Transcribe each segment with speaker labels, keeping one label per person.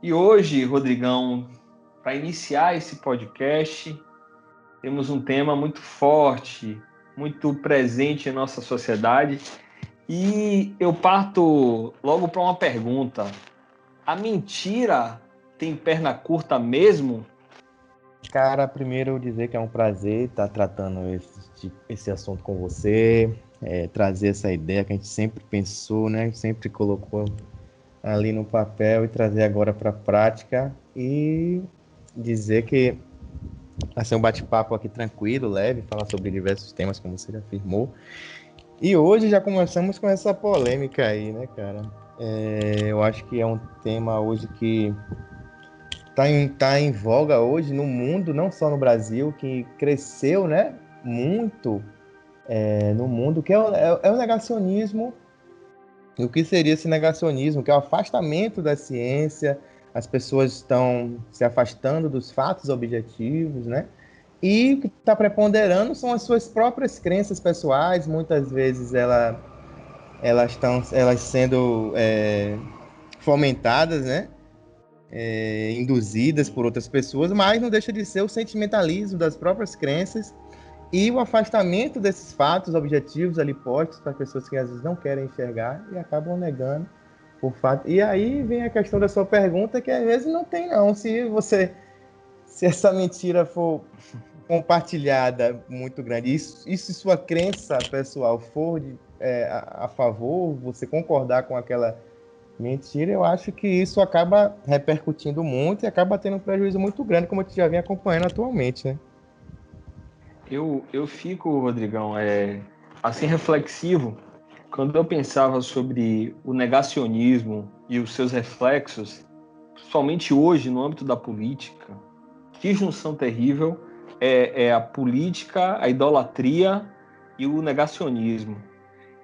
Speaker 1: E hoje, Rodrigão, para iniciar esse podcast, temos um tema muito forte, muito presente em nossa sociedade. E eu parto logo para uma pergunta: a mentira tem perna curta mesmo?
Speaker 2: Cara, primeiro eu dizer que é um prazer estar tratando esse assunto com você, trazer essa ideia que a gente sempre pensou, né? Sempre colocou ali no papel e trazer agora para a prática e dizer que vai ser um bate-papo aqui tranquilo, leve, falar sobre diversos temas, como você já afirmou. E hoje já começamos com essa polêmica aí, né, cara? Eu acho que é um tema hoje que tá em voga hoje no mundo, não só no Brasil, que cresceu, né, muito no mundo, que é o negacionismo. E o que seria esse negacionismo? Que é o afastamento da ciência, as pessoas estão se afastando dos fatos objetivos, né? E o que está preponderando são as suas próprias crenças pessoais, muitas vezes elas sendo fomentadas, né? Induzidas por outras pessoas, mas não deixa de ser o sentimentalismo das próprias crenças e o afastamento desses fatos objetivos ali postos para pessoas que às vezes não querem enxergar e acabam negando por fato. E aí vem a questão da sua pergunta, que às vezes não tem não. Se essa mentira for compartilhada muito grande, isso sua crença pessoal for a favor, você concordar com aquela mentira, eu acho que isso acaba repercutindo muito e acaba tendo um prejuízo muito grande, como a gente já vem acompanhando atualmente, né?
Speaker 1: Eu fico, Rodrigão, assim reflexivo quando eu pensava sobre o negacionismo e os seus reflexos, principalmente hoje no âmbito da política. Que junção terrível é a política, a idolatria e o negacionismo.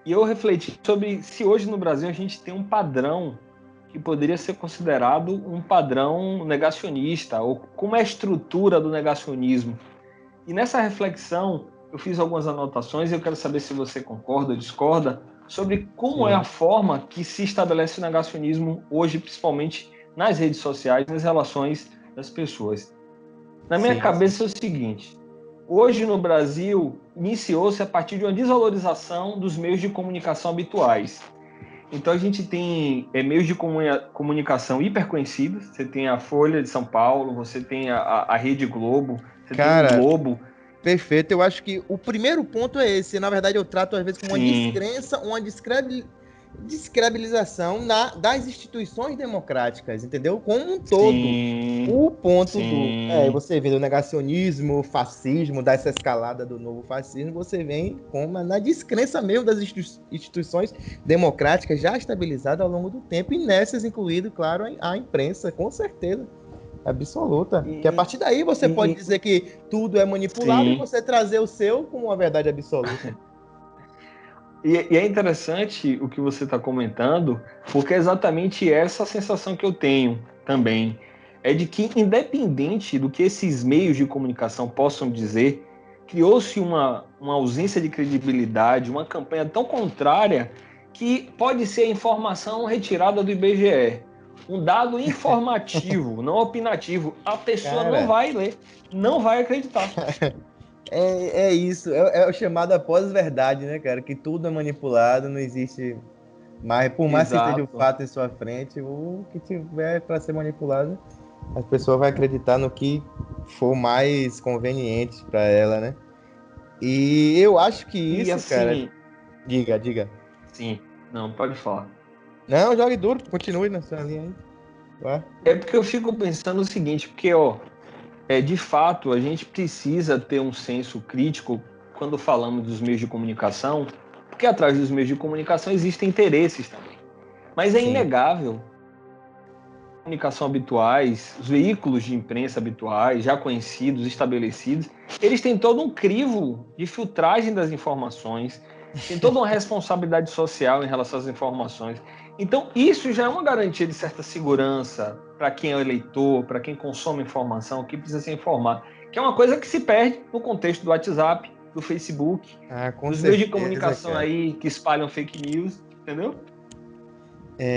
Speaker 1: E eu refleti sobre se hoje no Brasil a gente tem um padrão que poderia ser considerado um padrão negacionista, ou como é a estrutura do negacionismo. E nessa reflexão, eu fiz algumas anotações e eu quero saber se você concorda ou discorda sobre como é a
Speaker 2: Sim,
Speaker 1: forma que se estabelece o negacionismo hoje, principalmente nas redes sociais, nas relações das pessoas. Na minha
Speaker 2: sim, sim.
Speaker 1: cabeça é o seguinte: hoje no Brasil iniciou-se a partir de uma desvalorização dos meios de comunicação habituais. Então a gente tem meios de comunicação hiperconhecidos. Você tem a Folha de São Paulo, você tem a Rede Globo, você tem o
Speaker 2: Cara,
Speaker 1: Globo.
Speaker 2: perfeito. Eu acho que o primeiro ponto é esse. Na verdade, eu trato às vezes como uma
Speaker 1: Sim,
Speaker 2: descrença, uma descredibilização das instituições democráticas, entendeu? Como um todo.
Speaker 1: sim,
Speaker 2: O ponto
Speaker 1: sim.
Speaker 2: você vê do negacionismo, fascismo, dessa escalada do novo fascismo, você vem como na descrença mesmo das instituições democráticas já estabilizadas ao longo do tempo, e nessas incluído, claro, a imprensa, com certeza. Absoluta. Que a
Speaker 1: E,
Speaker 2: partir daí você pode
Speaker 1: e,
Speaker 2: dizer que tudo é manipulado e
Speaker 1: sim.
Speaker 2: você trazer o seu como uma verdade absoluta.
Speaker 1: E é interessante o que você está comentando, porque é exatamente essa sensação que eu tenho também. É de que, independente do que esses meios de comunicação possam dizer, criou-se uma ausência de credibilidade, uma campanha tão contrária que pode ser a informação retirada do IBGE. Um dado informativo, não opinativo. A pessoa não
Speaker 2: Cara,
Speaker 1: vai ler, não vai acreditar.
Speaker 2: é isso. É o chamado pós-verdade, né, cara? Que tudo é manipulado, não existe mais. Por mais que esteja o
Speaker 1: Exato.
Speaker 2: fato em sua frente, o que tiver para ser manipulado, a pessoa vai acreditar no que for mais conveniente para ela, né? E eu acho que
Speaker 1: E
Speaker 2: isso, cara.
Speaker 1: assim,
Speaker 2: Diga, diga.
Speaker 1: sim, não, pode falar.
Speaker 2: Não, jogue duro, continue nessa linha aí. Vai.
Speaker 1: É porque eu fico pensando o seguinte, porque, ó, de fato, a gente precisa ter um senso crítico quando falamos dos meios de comunicação, porque atrás dos meios de comunicação existem interesses também. Mas é
Speaker 2: Sim.
Speaker 1: inegável, a comunicação habituais, os veículos de imprensa habituais, já conhecidos, estabelecidos, eles têm todo um crivo de filtragem das informações, tem toda uma responsabilidade social em relação às informações. Então, isso já é uma garantia de certa segurança para quem é eleitor, para quem consome informação, que precisa se informar, que é uma coisa que se perde no contexto do WhatsApp, do Facebook,
Speaker 2: Ah, com
Speaker 1: dos meios de
Speaker 2: certeza,
Speaker 1: comunicação
Speaker 2: cara.
Speaker 1: aí que espalham fake news, entendeu?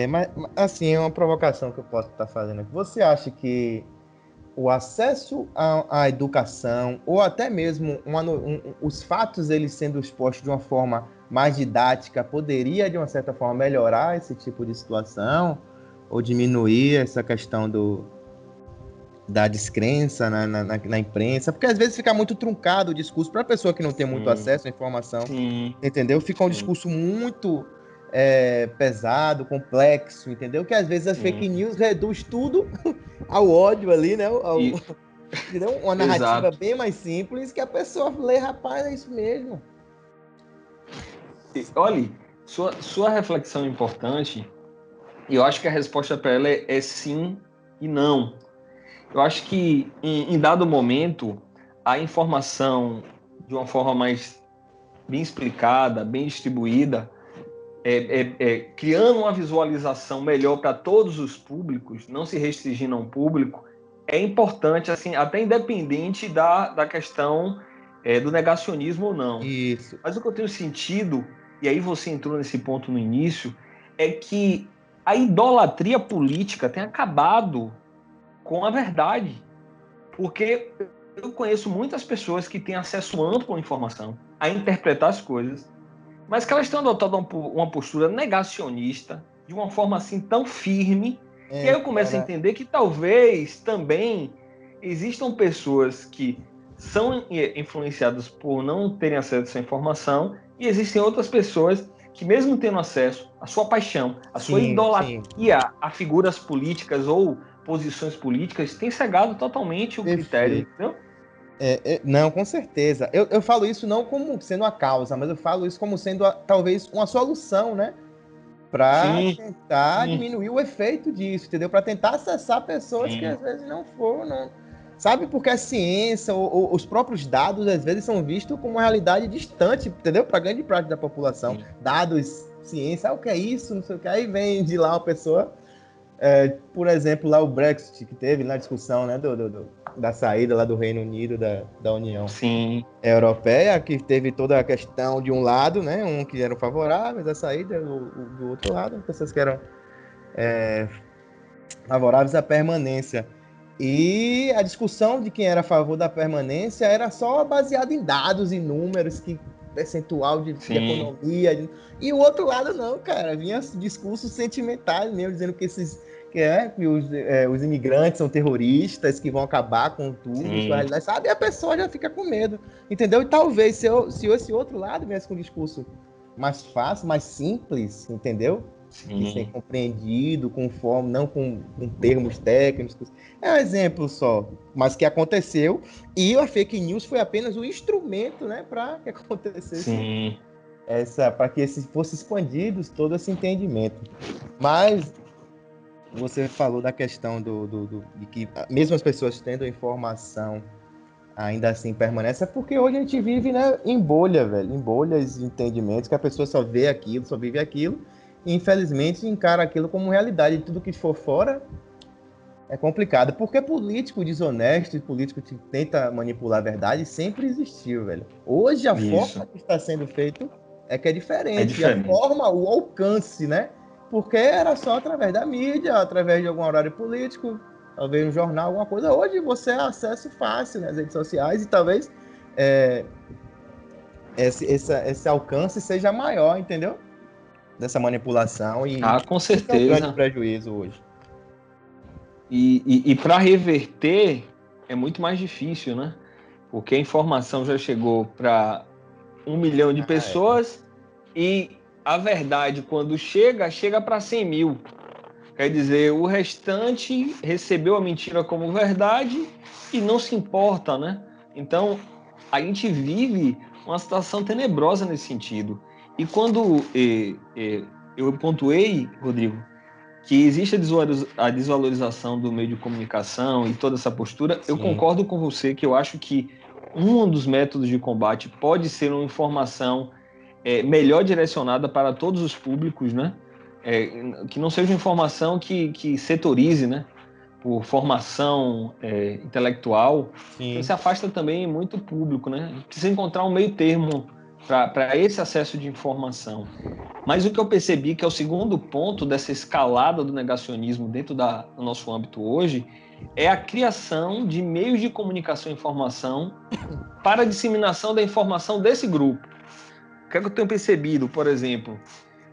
Speaker 2: Mas assim, é uma provocação que eu posso estar fazendo aqui. Você acha que o acesso à educação, ou até mesmo os fatos eles sendo expostos de uma forma mais didática, poderia, de uma certa forma, melhorar esse tipo de situação, ou diminuir essa questão da descrença na imprensa? Porque às vezes fica muito truncado o discurso para a pessoa que não tem muito
Speaker 1: Sim,
Speaker 2: acesso à informação,
Speaker 1: sim,
Speaker 2: entendeu? Fica um
Speaker 1: sim,
Speaker 2: discurso muito pesado, complexo, entendeu? Que às vezes a fake
Speaker 1: sim.
Speaker 2: news reduz tudo ao ódio ali, né?
Speaker 1: E,
Speaker 2: Entendeu? Uma narrativa
Speaker 1: exato.
Speaker 2: bem mais simples que a pessoa lê, rapaz, é isso mesmo.
Speaker 1: Olhe, sua reflexão é importante, e eu acho que a resposta para ela é sim e não. Eu acho que em dado momento a informação de uma forma mais bem explicada, bem distribuída, criando uma visualização melhor para todos os públicos, não se restringindo a um público, é importante, assim, até independente da questão do negacionismo ou não.
Speaker 2: Isso.
Speaker 1: Mas o que eu tenho sentido, e aí você entrou nesse ponto no início, é que a idolatria política tem acabado com a verdade. Porque eu conheço muitas pessoas que têm acesso amplo à informação, a interpretar as coisas, mas que elas estão adotando uma postura negacionista de uma forma assim tão firme, que aí eu começo a
Speaker 2: Cara,
Speaker 1: entender que talvez também existam pessoas que são influenciadas por não terem acesso à informação e existem outras pessoas que mesmo tendo acesso, a sua paixão, a sua
Speaker 2: sim, sim.
Speaker 1: idolatria a figuras políticas ou posições políticas tem cegado totalmente o critério,
Speaker 2: Perfeito.
Speaker 1: entendeu?
Speaker 2: Não, com certeza. Eu falo isso não como sendo a causa, mas eu falo isso como sendo talvez uma solução, né? Para
Speaker 1: Sim,
Speaker 2: tentar
Speaker 1: sim,
Speaker 2: diminuir o efeito disso, entendeu? Para tentar acessar pessoas que
Speaker 1: sim,
Speaker 2: às vezes não foram. Sabe, porque a ciência, ou os próprios dados, às vezes são vistos como uma realidade distante, entendeu? Para grande parte da população.
Speaker 1: sim.
Speaker 2: Dados, ciência, o que é isso? Não sei o que. Aí vem de lá uma pessoa. Por exemplo, lá o Brexit, que teve na discussão, né, da saída lá do Reino Unido da União
Speaker 1: Sim,
Speaker 2: Europeia, que teve toda a questão de um lado, né, um que eram favoráveis à saída, do outro lado, pessoas que eram favoráveis à permanência. E a discussão de quem era a favor da permanência era só baseada em dados e números, que percentual de
Speaker 1: sim,
Speaker 2: economia. E o outro lado não, cara. Vinha discursos sentimentais mesmo, dizendo que os imigrantes são terroristas, que vão acabar com tudo, sua
Speaker 1: sim,
Speaker 2: realidade, sabe? E a pessoa já fica com medo, entendeu? E talvez se esse outro lado viesse com um discurso mais fácil, mais simples, entendeu? De ser
Speaker 1: sim.
Speaker 2: compreendido com forma, não com termos técnicos. É um exemplo só, mas que aconteceu, e a fake news foi apenas o instrumento, né, para que acontecesse
Speaker 1: Sim,
Speaker 2: para que fosse expandido todo esse entendimento. Mas você falou da questão de que mesmo as pessoas tendo informação ainda assim permanece, é porque hoje a gente vive, né, em bolha, velho, em bolhas de entendimentos, que a pessoa só vê aquilo, só vive aquilo, e infelizmente encara aquilo como realidade. Tudo que for fora é complicado, porque político desonesto e político que tenta manipular a verdade sempre existiu, velho. Hoje a forma
Speaker 1: isso.
Speaker 2: que está sendo feito é que é
Speaker 1: É
Speaker 2: diferente, e a
Speaker 1: diferente.
Speaker 2: forma, o alcance, né? Porque era só através da mídia, através de algum horário político, talvez um jornal, alguma coisa. Hoje você tem acesso fácil nas redes sociais e talvez é, esse alcance seja maior, entendeu? Dessa manipulação, e
Speaker 1: Ah, com
Speaker 2: isso é um grande
Speaker 1: certeza.
Speaker 2: prejuízo hoje.
Speaker 1: E para reverter é muito mais difícil, né? Porque a informação já chegou para 1 milhão de
Speaker 2: Ah, é.
Speaker 1: pessoas e a verdade, quando chega, chega para 100 mil. Quer dizer, o restante recebeu a mentira como verdade e não se importa, né? Então, a gente vive uma situação tenebrosa nesse sentido. E quando eu pontuei, Rodrigo, que existe a desvalorização do meio de comunicação e toda essa postura, eu
Speaker 2: Sim.
Speaker 1: concordo com você que eu acho que um dos métodos de combate pode ser uma informação melhor direcionada para todos os públicos, né? Que não seja uma informação que setorize, né? Por formação intelectual, porque
Speaker 2: Sim.
Speaker 1: você afasta também muito público, né? Precisa encontrar um meio termo para esse acesso de informação. Mas o que eu percebi que é o segundo ponto dessa escalada do negacionismo dentro do nosso âmbito hoje é a criação de meios de comunicação e informação para a disseminação da informação desse grupo. O que é que eu tenho percebido, por exemplo?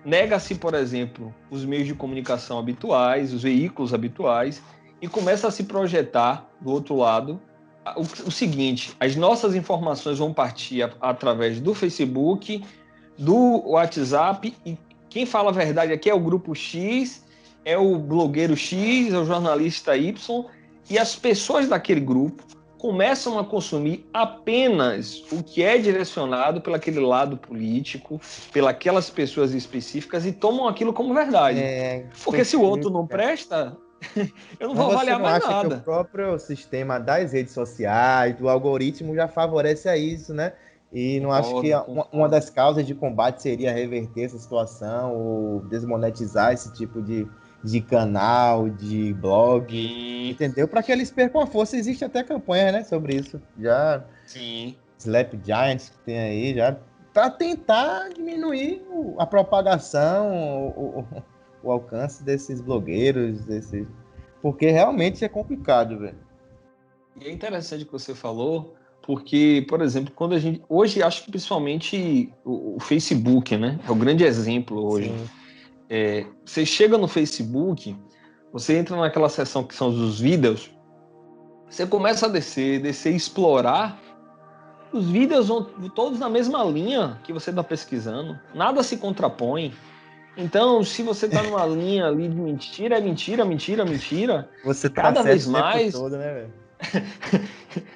Speaker 1: Nega-se, por exemplo, os meios de comunicação habituais, os veículos habituais, e começa a se projetar, do outro lado, o seguinte: as nossas informações vão partir através do Facebook, do WhatsApp, e quem fala a verdade aqui é o grupo X, é o blogueiro X, é o jornalista Y, e as pessoas daquele grupo começam a consumir apenas o que é direcionado pelo aquele lado político, pelas pessoas específicas, e tomam aquilo como verdade. Porque se o outro não presta, eu não vou avaliar mais nada. Você não acha que
Speaker 2: o próprio sistema das redes sociais, do algoritmo, já favorece a isso, né? E não acho que uma das causas de combate seria reverter essa situação, ou desmonetizar esse tipo de canal, de blog, entendeu? Para que eles percam a força. Existe até campanha, né, sobre isso. Já.
Speaker 1: Sim.
Speaker 2: Slap Giants que tem aí, já para tentar diminuir a propagação, o alcance desses blogueiros, porque realmente é complicado, velho.
Speaker 1: E é interessante o que você falou, porque, por exemplo, quando a gente... Hoje, acho que principalmente o Facebook, né? É o grande exemplo hoje.
Speaker 2: Sim.
Speaker 1: Você chega no Facebook, você entra naquela seção que são os vídeos, você começa a descer e explorar, os vídeos vão todos na mesma linha que você está pesquisando, nada se contrapõe. Então, se você está numa linha ali de mentira, é mentira, mentira, mentira,
Speaker 2: você tá
Speaker 1: cada vez mais...
Speaker 2: todo, né, velho?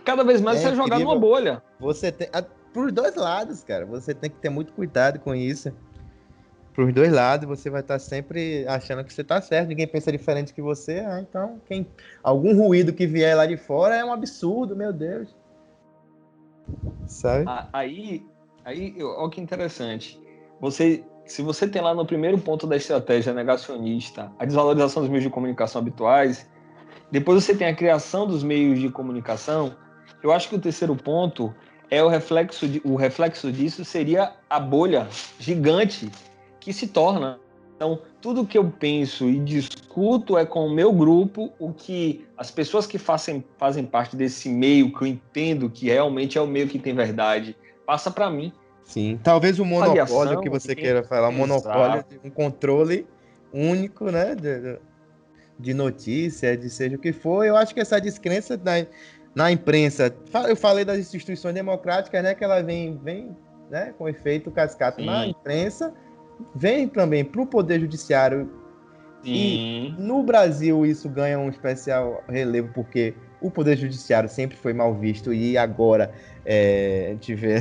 Speaker 1: Cada vez mais você é jogado numa bolha.
Speaker 2: Você tem... Pros dois lados, cara, você tem que ter muito cuidado com isso. Pros dois lados, você vai estar sempre achando que você tá certo, ninguém pensa diferente que você, então algum ruído que vier lá de fora é um absurdo, meu Deus. Sabe?
Speaker 1: Aí olha que interessante. Se você tem lá no primeiro ponto da estratégia negacionista a desvalorização dos meios de comunicação habituais, depois você tem a criação dos meios de comunicação, eu acho que o terceiro ponto é o reflexo disso seria a bolha gigante que se torna. Então, tudo que eu penso e discuto é com o meu grupo, o que as pessoas que fazem parte desse meio, que eu entendo que realmente é o meio que tem verdade, passa para mim.
Speaker 2: Sim, talvez o monopólio que você queira falar, o monopólio, um controle único, né, de notícia, de seja o que for. Eu acho que essa descrença na imprensa, eu falei das instituições democráticas, né, que ela vem né, com efeito cascata. Sim. Na imprensa, vem também para o Poder Judiciário. Sim. E no Brasil isso ganha um especial relevo, porque o Poder Judiciário sempre foi mal visto e agora a gente vê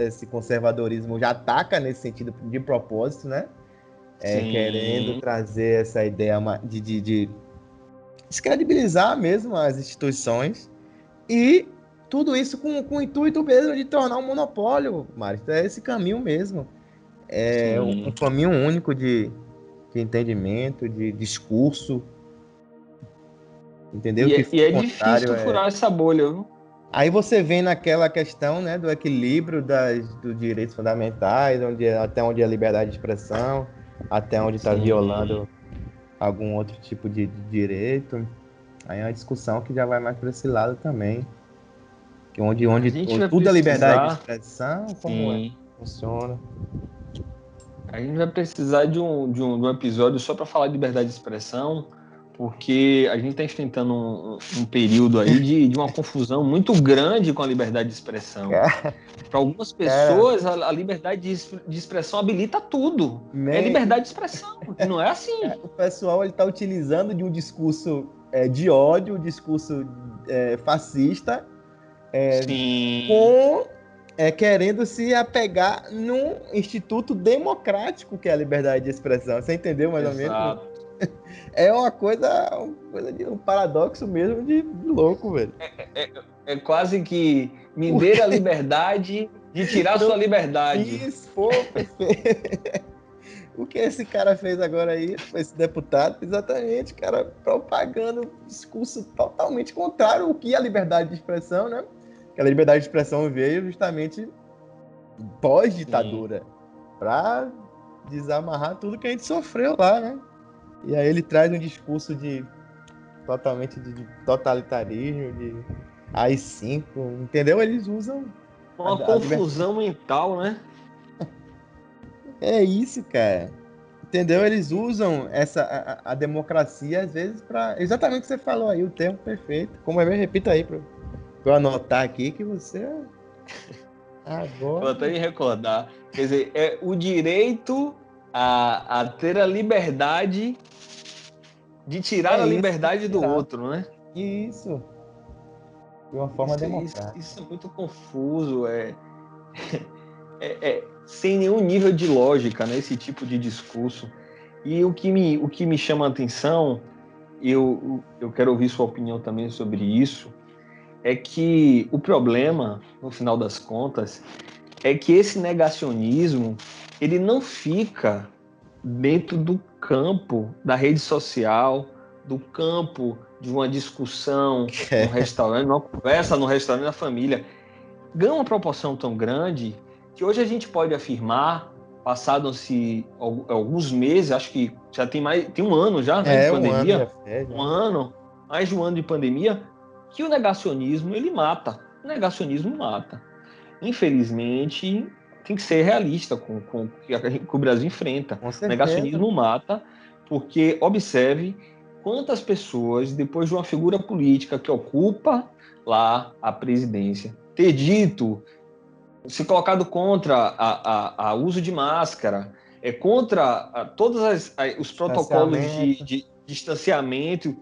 Speaker 2: esse conservadorismo já ataca nesse sentido de propósito, né? Querendo trazer essa ideia de descredibilizar mesmo as instituições, e tudo isso com o intuito mesmo de tornar um monopólio, Mário. É esse caminho mesmo. É um caminho único de entendimento, de discurso, entendeu?
Speaker 1: E é difícil furar essa bolha, viu?
Speaker 2: Aí você vem naquela questão, né, do equilíbrio dos direitos fundamentais, até onde é a liberdade de expressão, até onde está violando algum outro tipo de direito. Aí é uma discussão que já vai mais para esse lado também. Onde tudo é liberdade de expressão, como funciona.
Speaker 1: A gente vai precisar de um episódio só para falar de liberdade de expressão, porque a gente está enfrentando um período aí de uma confusão muito grande com a liberdade de expressão. Para algumas pessoas, a liberdade de expressão habilita tudo. É liberdade de expressão, e não é assim.
Speaker 2: O pessoal está utilizando de um discurso de ódio, um discurso fascista, querendo se apegar num instituto democrático que é a liberdade de expressão. Você entendeu mais ou menos? É uma coisa de um paradoxo mesmo de louco, velho.
Speaker 1: É quase que me dê a liberdade de tirar sua liberdade.
Speaker 2: Isso, pô, o que esse cara fez agora aí, esse deputado, exatamente, cara, propagando um discurso totalmente contrário ao que é a liberdade de expressão, né? Que a liberdade de expressão veio justamente pós-ditadura, para desamarrar tudo que a gente sofreu lá, né? E aí ele traz um discurso totalmente de totalitarismo, de AI-5, entendeu? Eles usam
Speaker 1: Uma
Speaker 2: a liberdade.
Speaker 1: confusão mental, né?
Speaker 2: É isso, cara. Entendeu? Eles usam a democracia, às vezes, para. Exatamente o que você falou aí, o termo perfeito. Como é mesmo? Repita aí para eu anotar aqui que você.
Speaker 1: Vou
Speaker 2: Agora.
Speaker 1: até me recordar. Quer dizer, é o direito a ter a liberdade de tirar
Speaker 2: É
Speaker 1: a
Speaker 2: isso, de
Speaker 1: liberdade do
Speaker 2: tirar.
Speaker 1: outro, né?
Speaker 2: Isso. De uma forma democrática.
Speaker 1: Isso é muito confuso, sem nenhum nível de lógica, né, esse tipo de discurso. E o que me chama a atenção, eu quero ouvir sua opinião também sobre isso, é que o problema, no final das contas, é que esse negacionismo, ele não fica dentro do campo da rede social, do campo de uma discussão num restaurante, numa conversa no restaurante da família. Ganha uma proporção tão grande que hoje a gente pode afirmar, passados-se alguns meses, acho que já tem um ano já, né, de
Speaker 2: Um ano já
Speaker 1: pandemia,
Speaker 2: fez,
Speaker 1: um
Speaker 2: né?
Speaker 1: ano, mais de um ano de pandemia, que o negacionismo, ele mata. O negacionismo mata. Infelizmente, tem que ser realista com o que o Brasil enfrenta.
Speaker 2: Com
Speaker 1: O
Speaker 2: certeza.
Speaker 1: negacionismo mata, porque, observe, quantas pessoas, depois de uma figura política que ocupa lá a presidência, ter dito, se colocado contra o uso de máscara, contra todos os protocolos
Speaker 2: Distanciamento.
Speaker 1: de distanciamento.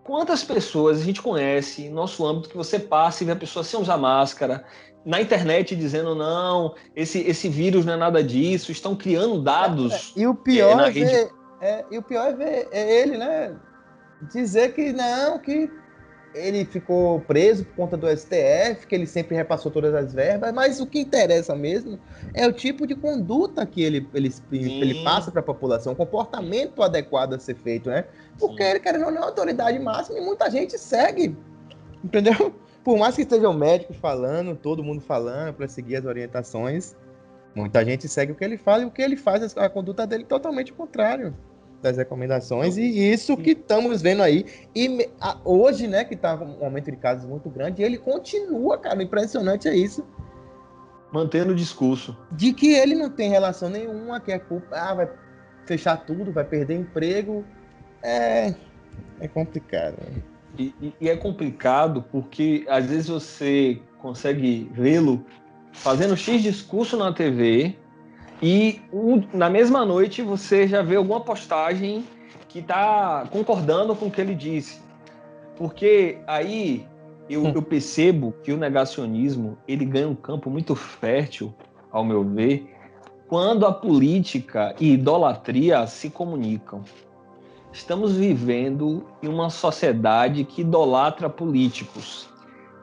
Speaker 1: Quantas pessoas a gente conhece no nosso âmbito que você passa e vê a pessoa sem usar máscara, na internet dizendo não, esse vírus não é nada disso, estão criando dados
Speaker 2: E o pior
Speaker 1: na
Speaker 2: é
Speaker 1: rede.
Speaker 2: ver, ele, né? Dizer que não, que ele ficou preso por conta do STF, que ele sempre repassou todas as verbas, mas o que interessa mesmo é o tipo de conduta que ele
Speaker 1: Sim,
Speaker 2: passa para a população, o comportamento adequado a ser feito, né? Porque
Speaker 1: sim.
Speaker 2: ele, querendo ou não, é autoridade máxima e muita gente segue, entendeu? Por mais que estejam médicos falando, todo mundo falando para seguir as orientações, muita gente segue o que ele fala e o que ele faz, a conduta dele é totalmente contrário das recomendações,
Speaker 1: Não,
Speaker 2: e isso que estamos vendo aí. E hoje, né, que está um aumento de casos muito grande, ele continua, cara. O impressionante é isso,
Speaker 1: mantendo o discurso.
Speaker 2: de que ele não tem relação nenhuma, que é culpa, vai fechar tudo, vai perder emprego. É, é complicado.
Speaker 1: E é complicado porque às vezes você consegue vê-lo fazendo X discurso na TV e na mesma noite você já vê alguma postagem que está concordando com o que ele disse. Porque aí eu percebo que o negacionismo ele ganha um campo muito fértil, ao meu ver, quando a política e idolatria se comunicam. Estamos vivendo em uma sociedade que idolatra políticos.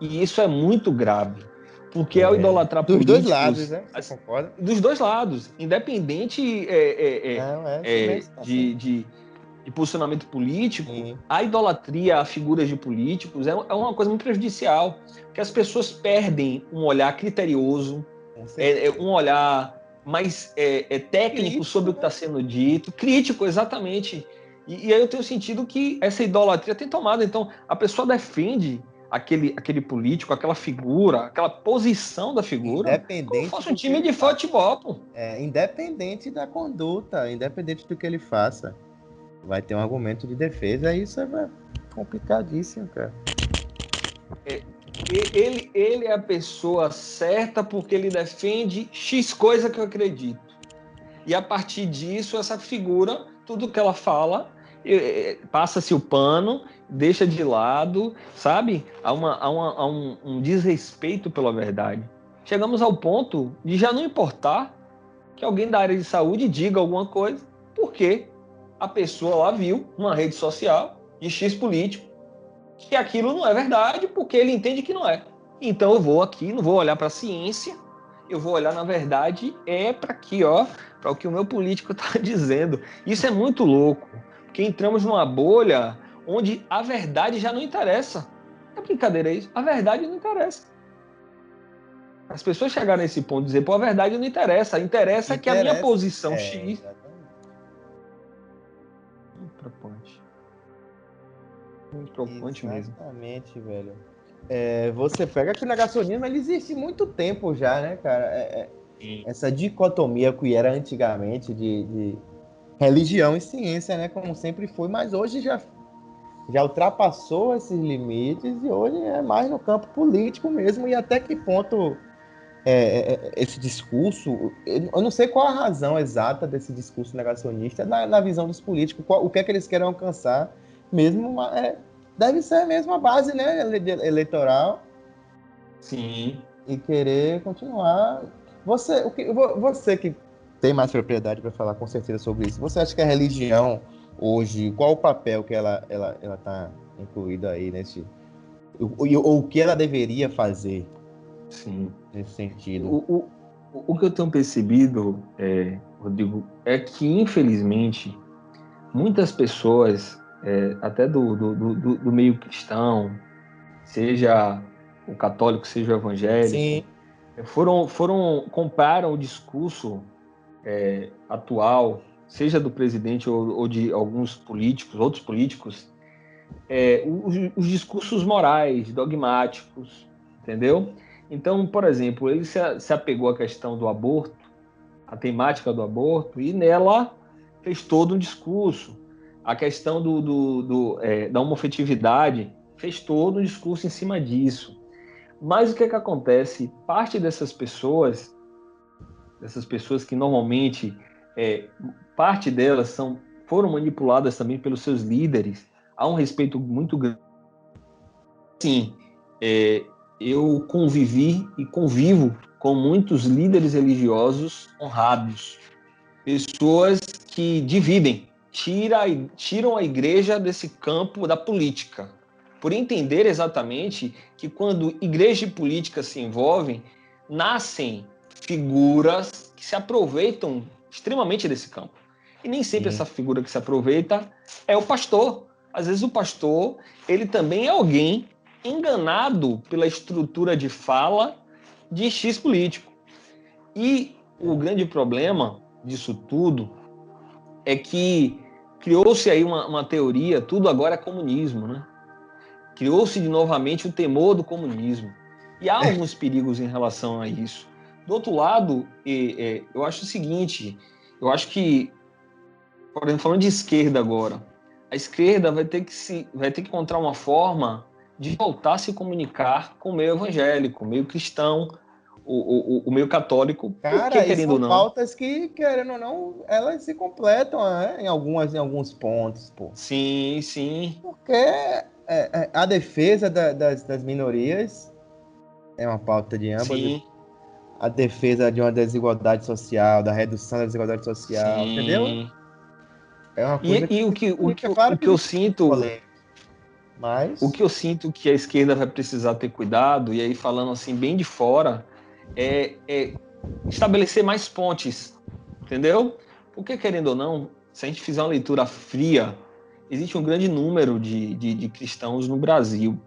Speaker 1: E isso é muito grave. Porque ao idolatrar
Speaker 2: Dos dois lados,
Speaker 1: políticos,
Speaker 2: né? Você concorda?
Speaker 1: dos dois lados, independente
Speaker 2: Não, é isso mesmo, tá certo.
Speaker 1: de posicionamento político,
Speaker 2: Sim,
Speaker 1: a idolatria a figuras de políticos é uma coisa muito prejudicial, porque as pessoas perdem um olhar criterioso,
Speaker 2: com certeza.
Speaker 1: um olhar mais técnico sobre
Speaker 2: Crítico,
Speaker 1: o que está
Speaker 2: né?
Speaker 1: sendo dito, crítico, exatamente. E aí eu tenho sentido que essa idolatria tem tomado. Então, a pessoa defende aquele político, aquela figura, aquela posição da figura, como
Speaker 2: Independente
Speaker 1: fosse um
Speaker 2: do que
Speaker 1: time
Speaker 2: ele
Speaker 1: de
Speaker 2: faça.
Speaker 1: futebol, pô.
Speaker 2: Independente da conduta, independente do que ele faça, vai ter um argumento de defesa, e isso é complicadíssimo, cara.
Speaker 1: Ele é a pessoa certa porque ele defende X coisa que eu acredito. E a partir disso, essa figura, tudo que ela fala, passa-se o pano, deixa de lado, sabe? Há um desrespeito pela verdade. Chegamos ao ponto de já não importar que alguém da área de saúde diga alguma coisa, porque a pessoa lá viu uma rede social de X político que aquilo não é verdade, porque ele entende que não é. Então eu vou aqui, não vou olhar para a ciência, eu vou olhar na verdade para aqui, ó, para o que o meu político está dizendo. Isso é muito louco, porque entramos numa bolha onde a verdade já não interessa. É brincadeira isso, a verdade não interessa. As pessoas chegaram nesse ponto de dizer, pô, a verdade não interessa. Interessa que a minha posição X... Muito preocupante. Muito preocupante mesmo.
Speaker 2: Exatamente, velho. Você pega que o negacionismo ele existe há muito tempo já, né, cara? Essa dicotomia que era antigamente de religião e ciência, né? Como sempre foi, mas hoje já ultrapassou esses limites e hoje é mais no campo político mesmo. E até que ponto esse discurso, eu não sei qual a razão exata desse discurso negacionista na visão dos políticos, o que é que eles querem alcançar, mesmo deve ser mesmo a base, né, eleitoral.
Speaker 1: Sim.
Speaker 2: E querer continuar. Você que tem mais propriedade para falar com certeza sobre isso, você acha que a religião hoje, qual o papel que ela está incluída aí nesse... Ou o que ela deveria fazer?
Speaker 1: Sim.
Speaker 2: Nesse sentido?
Speaker 1: O que eu tenho percebido, Rodrigo, é que, infelizmente, muitas pessoas, até do meio cristão, seja o católico, seja o evangélico,
Speaker 2: Sim.
Speaker 1: compraram o discurso atual, seja do presidente ou de alguns políticos, outros políticos, os discursos morais, dogmáticos, entendeu? Então, por exemplo, ele se apegou à questão do aborto, a temática do aborto, e nela fez todo um discurso. A questão da homofetividade, fez todo um discurso em cima disso. Mas o que acontece? Parte dessas pessoas que normalmente, parte delas foram manipuladas também pelos seus líderes, há um respeito muito grande. Sim, eu convivi e convivo com muitos líderes religiosos honrados, pessoas que dividem, tiram a igreja desse campo da política, por entender exatamente que quando igreja e política se envolvem, nascem figuras que se aproveitam extremamente desse campo. E nem sempre essa figura que se aproveita é o pastor. Às vezes o pastor, ele também é alguém enganado pela estrutura de fala de X político. E o grande problema disso tudo é que criou-se aí uma teoria, tudo agora é comunismo, né? Criou-se novamente o temor do comunismo. E há alguns perigos em relação a isso. Do outro lado, eu acho o seguinte, eu acho que, por exemplo, falando de esquerda agora, a esquerda vai ter que encontrar uma forma de voltar a se comunicar com o meio evangélico, o meio cristão, o meio católico,
Speaker 2: Cara,
Speaker 1: porque, querendo ou
Speaker 2: são
Speaker 1: não...
Speaker 2: pautas que, querendo ou não, elas se completam, né? Em alguns pontos, pô.
Speaker 1: Sim, sim.
Speaker 2: Porque a defesa das minorias é uma pauta de ambas.
Speaker 1: Sim,
Speaker 2: A defesa de uma desigualdade social, da redução da desigualdade social, entendeu?
Speaker 1: sim.
Speaker 2: É uma coisa
Speaker 1: E
Speaker 2: é claro
Speaker 1: o
Speaker 2: que
Speaker 1: que eu
Speaker 2: existe
Speaker 1: sinto,
Speaker 2: polêmica, mas
Speaker 1: que a esquerda vai precisar ter cuidado, e aí falando assim bem de fora, é estabelecer mais pontes, entendeu? Porque, querendo ou não, se a gente fizer uma leitura fria, existe um grande número de cristãos no Brasil.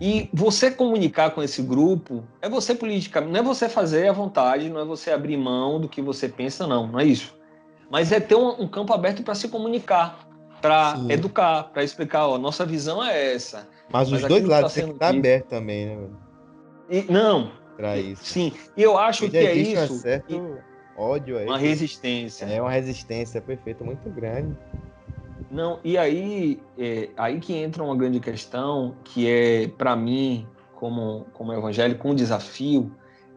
Speaker 1: E você comunicar com esse grupo é você politicamente, não é você fazer à vontade, não é você abrir mão do que você pensa, não é isso. Mas é ter um campo aberto para se comunicar, para educar, para explicar, ó, nossa visão é essa.
Speaker 2: mas os
Speaker 1: Mas
Speaker 2: dois
Speaker 1: aquilo que está
Speaker 2: lados têm que
Speaker 1: sendo
Speaker 2: estar
Speaker 1: dito...
Speaker 2: abertos também, né, velho?
Speaker 1: Não,
Speaker 2: Para isso.
Speaker 1: sim, e eu acho
Speaker 2: Ainda
Speaker 1: que é
Speaker 2: existe um
Speaker 1: isso,
Speaker 2: certo ódio aí,
Speaker 1: uma resistência.
Speaker 2: é uma resistência perfeita muito grande.
Speaker 1: Não, e aí que entra uma grande questão, que é, para mim, como evangélico, um desafio,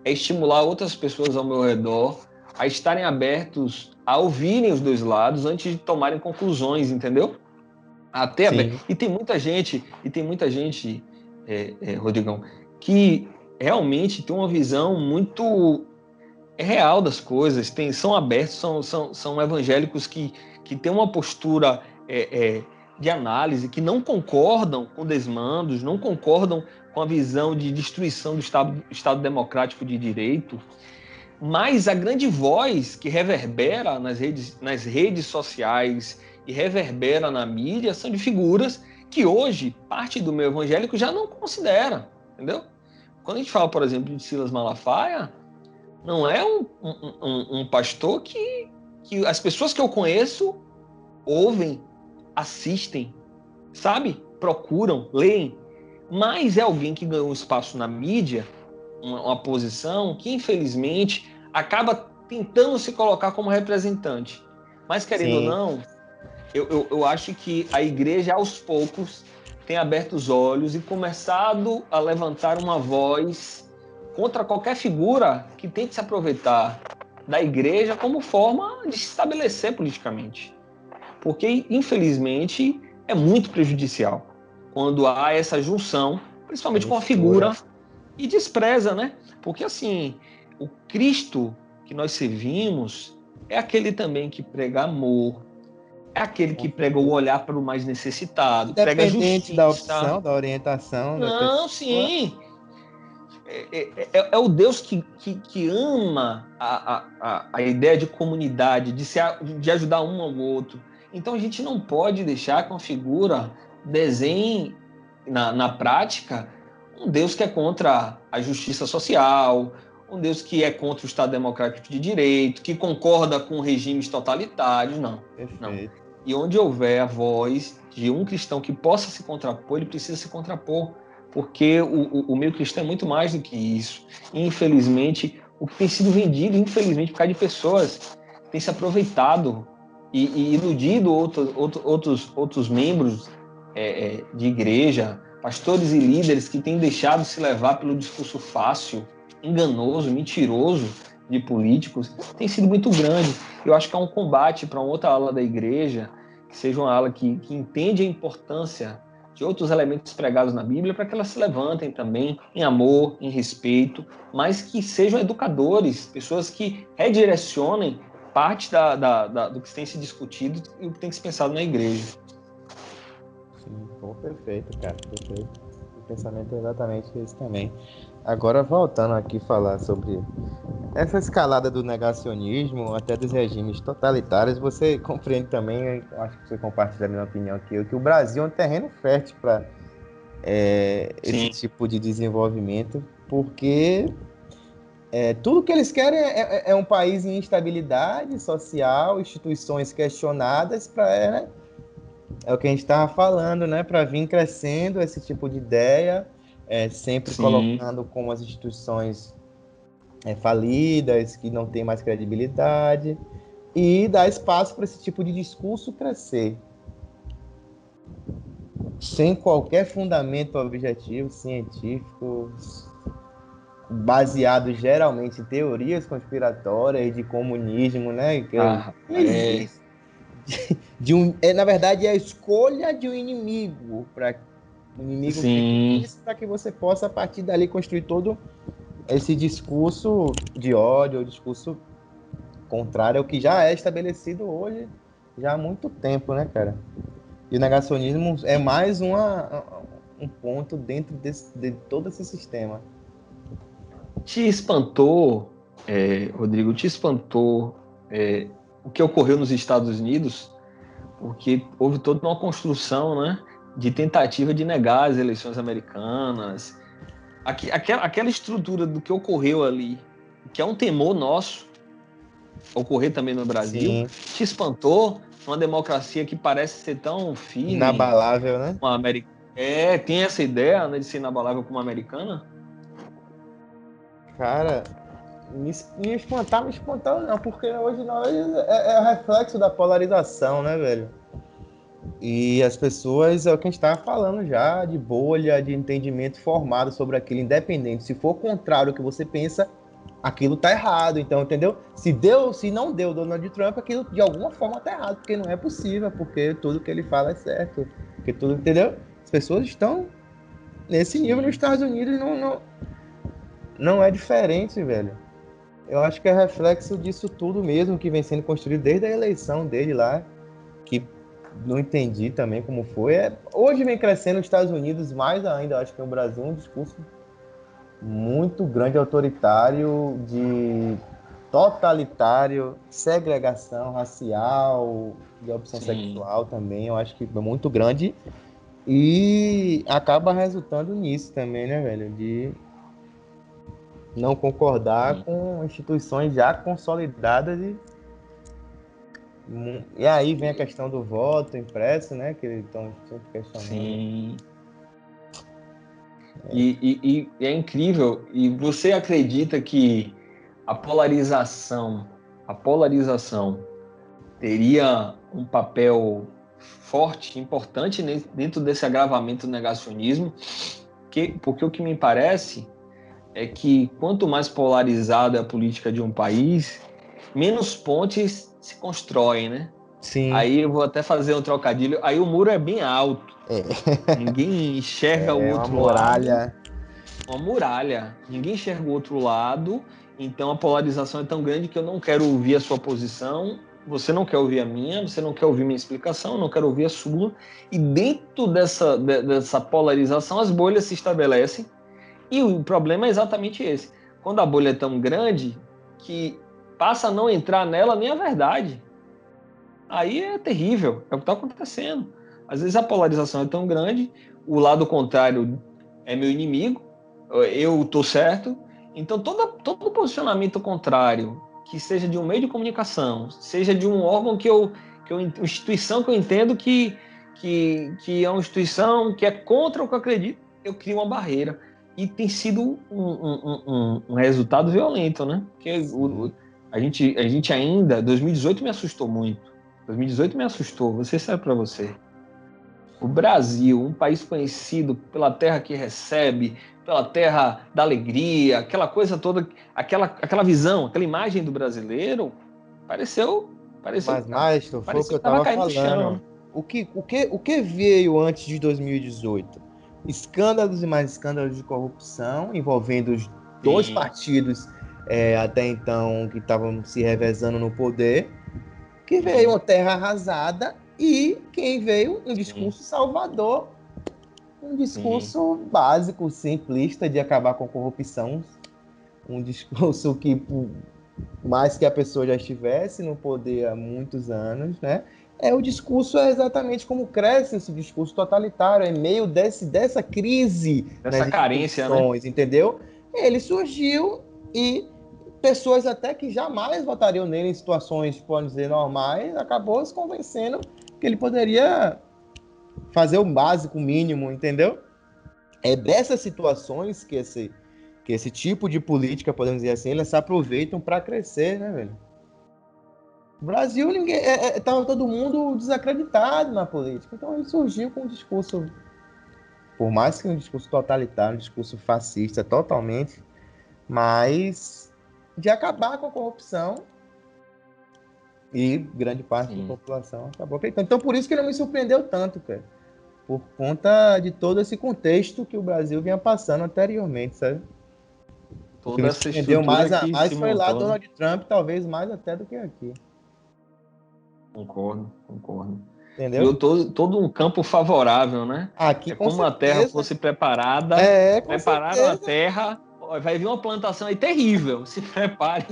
Speaker 1: é estimular outras pessoas ao meu redor a estarem abertos a ouvirem os dois lados antes de tomarem conclusões, entendeu? Até
Speaker 2: Sim.
Speaker 1: E tem muita gente, Rodrigão, que realmente tem uma visão muito real das coisas, são abertos, são evangélicos que têm uma postura de análise, que não concordam com desmandos, não concordam com a visão de destruição do Estado democrático de direito, mas a grande voz que reverbera nas redes sociais e reverbera na mídia são de figuras que hoje parte do meio evangélico já não considera, entendeu? quando a gente fala, por exemplo, de Silas Malafaia, não é um pastor que as pessoas que eu conheço ouvem, assistem, sabe? Procuram, leem. Mas é alguém que ganhou um espaço na mídia, uma posição que, infelizmente, acaba tentando se colocar como representante. Mas, querendo ou
Speaker 2: Sim.
Speaker 1: não, eu acho que a igreja, aos poucos, tem aberto os olhos e começado a levantar uma voz contra qualquer figura que tente se aproveitar da igreja como forma de se estabelecer politicamente. Porque, infelizmente, é muito prejudicial quando há essa junção,
Speaker 2: A
Speaker 1: principalmente com a
Speaker 2: mistura.
Speaker 1: figura, e despreza, né? Porque, assim, o Cristo que nós servimos é aquele também que prega amor, é aquele que prega o olhar para o mais necessitado, prega
Speaker 2: Independente da
Speaker 1: justiça.
Speaker 2: opção, da orientação da
Speaker 1: Não,
Speaker 2: pessoa.
Speaker 1: sim. É o Deus que ama a ideia de comunidade, de ajudar um ao outro. Então a gente não pode deixar que uma figura desenhe na prática um Deus que é contra a justiça social, um Deus que é contra o Estado Democrático de Direito, que concorda com regimes totalitários. Não, não.
Speaker 2: Perfeito.
Speaker 1: E onde houver a voz de um cristão que possa se contrapor, ele precisa se contrapor, porque o meio cristão é muito mais do que isso. Infelizmente, o que tem sido vendido, infelizmente, por causa de pessoas que têm se aproveitado e iludido outros membros de igreja, pastores e líderes que têm deixado se levar pelo discurso fácil, enganoso, mentiroso de políticos, tem sido muito grande. Eu acho que é um combate para uma outra ala da igreja, que seja uma ala que entende a importância de outros elementos pregados na Bíblia, para que elas se levantem também em amor, em respeito, mas que sejam educadores, pessoas que redirecionem parte do que tem se discutido e o que tem se pensado na igreja.
Speaker 2: Sim, pô, perfeito, cara, perfeito. O pensamento é exatamente esse também. Agora, voltando aqui falar sobre essa escalada do negacionismo, até dos regimes totalitários, você compreende também, acho que você compartilha a minha opinião aqui, que o Brasil é um terreno fértil para esse tipo de desenvolvimento, porque tudo que eles querem é um país em instabilidade social, instituições questionadas, para é o que a gente estava falando, né? Para vir crescendo esse tipo de ideia, sempre colocando como as instituições falidas, que não tem mais credibilidade, e dar espaço para esse tipo de discurso crescer. Sem qualquer fundamento objetivo, científico, baseado geralmente em teorias conspiratórias de comunismo, né? Que não existe. Na verdade, é a escolha de um inimigo para um inimigo fictício, para que você possa, a partir dali, construir todo esse discurso de ódio, o discurso contrário ao que já é estabelecido hoje, já há muito tempo, né, cara? E o negacionismo é mais um ponto dentro de todo esse sistema.
Speaker 1: Te espantou, Rodrigo, te espantou o que ocorreu nos Estados Unidos? Porque houve toda uma construção, né, de tentativa de negar as eleições americanas. Aquela estrutura do que ocorreu ali, que é um temor nosso, ocorrer também no Brasil,
Speaker 2: Sim.
Speaker 1: te espantou? Uma democracia que parece ser tão firme.
Speaker 2: Inabalável, né?
Speaker 1: Tem essa ideia, né, de ser inabalável como americana?
Speaker 2: Cara, me espantar não, porque hoje nós é o reflexo da polarização, né, velho? E as pessoas, é o que a gente estava falando já, de bolha, de entendimento formado sobre aquilo, independente. Se for contrário ao que você pensa, aquilo tá errado. Então, entendeu? Se não deu Donald Trump, aquilo de alguma forma tá errado, porque não é possível, porque tudo que ele fala é certo. Porque tudo, entendeu? As pessoas estão nesse nível nos Estados Unidos e não é diferente, velho. Eu acho que é reflexo disso tudo mesmo que vem sendo construído desde a eleição dele lá, que não entendi também como foi. Hoje vem crescendo nos Estados Unidos mais ainda, eu acho que no Brasil um discurso muito grande, autoritário, de totalitário, segregação racial, de opção sexual também, eu acho que é muito grande e acaba resultando nisso também, né, velho? De não concordar
Speaker 1: Sim.
Speaker 2: com instituições já consolidadas e aí vem a questão do voto impresso, né? Que eles estão sempre questionando.
Speaker 1: Sim. E é incrível. E você acredita que a polarização teria um papel forte, importante dentro desse agravamento do negacionismo? Porque o que me parece é que quanto mais polarizada é a política de um país, menos pontes se constroem, né?
Speaker 2: Sim,
Speaker 1: Aí eu vou até fazer um trocadilho. Aí o muro é bem alto. Ninguém enxerga o
Speaker 2: é uma
Speaker 1: outro lado.
Speaker 2: muralha.
Speaker 1: Uma muralha. Ninguém enxerga o outro lado. Então a polarização é tão grande que eu não quero ouvir a sua posição. Você não quer ouvir a minha. Você não quer ouvir minha explicação. Eu não quero ouvir a sua. E dentro dessa polarização, as bolhas se estabelecem. E o problema é exatamente esse. Quando a bolha é tão grande que passa a não entrar nela nem a verdade. Aí é terrível, é o que está acontecendo. Às vezes a polarização é tão grande, o lado contrário é meu inimigo, eu estou certo. Então todo posicionamento contrário, que seja de um meio de comunicação, seja de um órgão uma instituição que eu entendo que é uma instituição que é contra o que eu acredito, eu crio uma barreira. E tem sido um resultado violento, né? Porque a gente ainda, 2018 me assustou muito. 2018 me assustou, você sabe para você. O Brasil, um país conhecido pela terra que recebe, pela terra da alegria, aquela coisa toda, aquela visão, aquela imagem do brasileiro, pareceu, pareceu,
Speaker 2: Mas, Maestro, foi o que
Speaker 1: pareceu
Speaker 2: eu
Speaker 1: que estava
Speaker 2: estava
Speaker 1: caindo no
Speaker 2: falando.
Speaker 1: chão.
Speaker 2: O que veio antes de 2018? Escândalos e mais escândalos de corrupção envolvendo os dois
Speaker 1: Sim,
Speaker 2: partidos até então que estavam se revezando no poder, que veio
Speaker 1: sim,
Speaker 2: uma terra arrasada e quem veio um
Speaker 1: sim,
Speaker 2: discurso salvador, um
Speaker 1: sim,
Speaker 2: discurso básico, simplista de acabar com a corrupção, um discurso que por mais que a pessoa já estivesse no poder há muitos anos, né? O discurso é exatamente como cresce esse discurso totalitário, em meio dessa crise nas
Speaker 1: dessa carência, né?
Speaker 2: instituições, entendeu? Ele surgiu e pessoas até que jamais votariam nele em situações, podemos dizer, normais, acabou se convencendo que ele poderia fazer o básico, o mínimo, entendeu? É dessas situações que esse tipo de política, podemos dizer assim, eles se aproveitam para crescer, né, velho? O Brasil, ninguém, tava todo mundo desacreditado na política. Então ele surgiu com um discurso, por mais que um discurso totalitário, um discurso fascista totalmente, mas de acabar com a corrupção e grande parte da
Speaker 1: Sim.
Speaker 2: população acabou acreditando. Então por isso que não me surpreendeu tanto, cara. Por conta de todo esse contexto que o Brasil vinha passando anteriormente, sabe? O que
Speaker 1: Toda
Speaker 2: me
Speaker 1: essa
Speaker 2: surpreendeu
Speaker 1: estrutura
Speaker 2: mais a
Speaker 1: que se
Speaker 2: mais foi lá
Speaker 1: montou, né?
Speaker 2: Donald Trump, talvez mais até do que aqui.
Speaker 1: Concordo, concordo.
Speaker 2: Entendeu?
Speaker 1: Criou todo um campo favorável, né?
Speaker 2: Aqui
Speaker 1: É
Speaker 2: com
Speaker 1: como a terra
Speaker 2: certeza.
Speaker 1: fosse preparada,
Speaker 2: Com
Speaker 1: prepararam a
Speaker 2: certeza.
Speaker 1: terra, ó, vai vir uma plantação aí terrível, se prepare,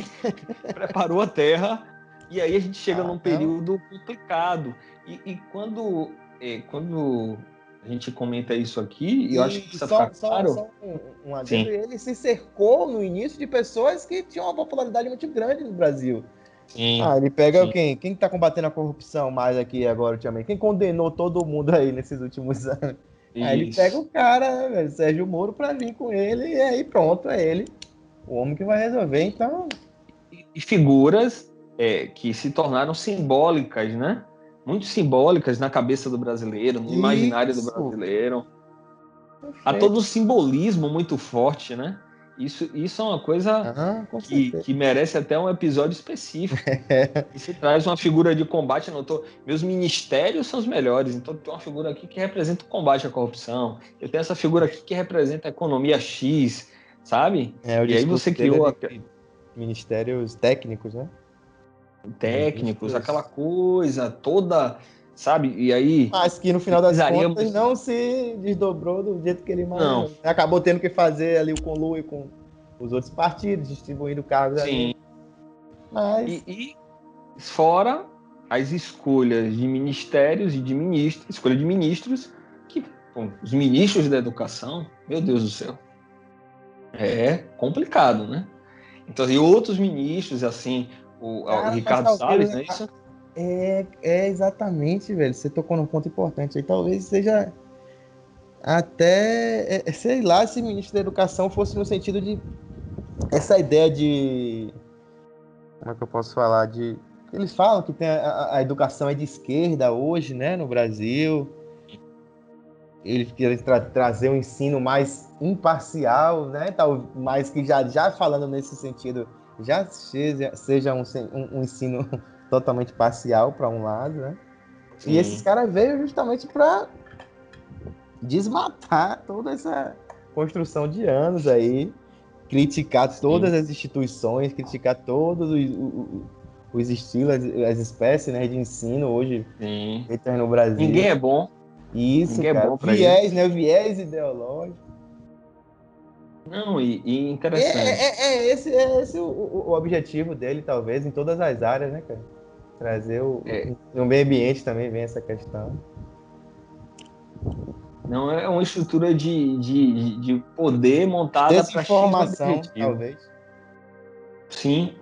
Speaker 1: preparou a terra, e aí a gente chega
Speaker 2: Ah,
Speaker 1: num
Speaker 2: não.
Speaker 1: período complicado. E quando a gente comenta isso aqui, e eu acho que
Speaker 2: E
Speaker 1: precisa ficar claro,
Speaker 2: só um adendo,
Speaker 1: sim,
Speaker 2: ele se cercou no início de pessoas que tinham uma popularidade muito grande no Brasil.
Speaker 1: sim,
Speaker 2: Ele pega
Speaker 1: sim,
Speaker 2: quem? Quem está combatendo a corrupção mais aqui agora ultimamente? Quem condenou todo mundo aí nesses últimos anos? Aí ele pega o
Speaker 1: isso.
Speaker 2: cara, né, velho, Sérgio Moro, para vir com ele, e aí pronto, é ele, o homem que vai resolver. Então,
Speaker 1: E figuras que se tornaram simbólicas, né? Muito simbólicas na cabeça do brasileiro, no imaginário do
Speaker 2: isso,
Speaker 1: brasileiro. Há todo um
Speaker 2: perfeito.
Speaker 1: simbolismo muito forte, né? Isso é uma coisa
Speaker 2: Com
Speaker 1: que
Speaker 2: certeza.
Speaker 1: merece até um episódio específico. E se traz uma figura de combate, não tô, meus ministérios são os melhores, então tem uma figura aqui que representa o combate à corrupção, eu tenho essa figura aqui que representa a economia X, sabe?
Speaker 2: O
Speaker 1: E aí
Speaker 2: discurso
Speaker 1: você
Speaker 2: dele é
Speaker 1: criou
Speaker 2: de ministérios técnicos, né?
Speaker 1: técnicos, aquela
Speaker 2: Ministros,
Speaker 1: coisa toda, sabe? E aí
Speaker 2: mas que no final das contas
Speaker 1: precisaríamos.
Speaker 2: não se desdobrou do jeito que ele
Speaker 1: Não,
Speaker 2: imaginou. Acabou tendo que fazer ali o conluio com os outros partidos, distribuindo cargos ali.
Speaker 1: sim.
Speaker 2: Mas,
Speaker 1: E fora as escolhas de ministérios e de ministros, escolha de ministros, que, bom, os ministros da educação, meu Deus do céu. É complicado, né? Então, e outros ministros, assim, o
Speaker 2: Cara, mas
Speaker 1: Ricardo
Speaker 2: talvez
Speaker 1: Salles, não é isso?
Speaker 2: é exatamente, velho. Você tocou num ponto importante aí. Talvez seja até, sei lá, se o ministro da Educação fosse no sentido de essa ideia de, como é que eu posso falar, de eles falam que tem a educação é de esquerda hoje, né, no Brasil. Eles querem trazer um ensino mais imparcial, né? Tal, mas que já falando nesse sentido, já seja um ensino totalmente parcial para um lado, né? E esses
Speaker 1: Sim,
Speaker 2: caras veio justamente para desmatar toda essa construção de anos aí, criticar todas
Speaker 1: sim,
Speaker 2: as instituições, criticar todos os estilos, as espécies, né, de ensino hoje
Speaker 1: sim.
Speaker 2: feitas no Brasil.
Speaker 1: Ninguém é bom,
Speaker 2: Isso,
Speaker 1: ninguém é
Speaker 2: cara.
Speaker 1: bom para isso.
Speaker 2: Viés, né? O viés ideológico.
Speaker 1: Não, e
Speaker 2: É,
Speaker 1: interessante.
Speaker 2: é esse o objetivo dele, talvez, em todas as áreas, né, cara? Trazer
Speaker 1: É,
Speaker 2: no meio ambiente também vem essa questão.
Speaker 1: não é uma estrutura de poder montada para X
Speaker 2: Desinformação,
Speaker 1: objetivo.
Speaker 2: talvez.
Speaker 1: Sim,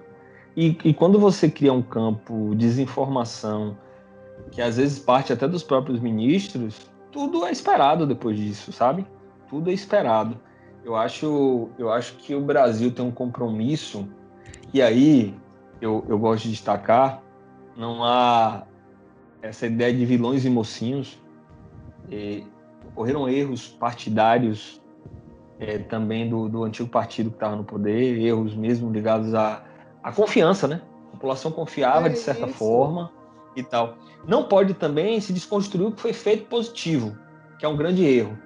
Speaker 1: e quando você cria um campo de desinformação, que às vezes parte até dos próprios ministros, tudo é esperado depois disso, sabe? Tudo é esperado. Eu acho que o Brasil tem um compromisso, e aí eu gosto de destacar, não há essa ideia de vilões e mocinhos. Ocorreram erros partidários também do antigo partido que estava no poder, erros mesmo ligados à confiança, né? A população confiava
Speaker 2: É
Speaker 1: de certa
Speaker 2: isso.
Speaker 1: forma e tal. Não pode também se desconstruir o que foi feito positivo, que é um grande erro.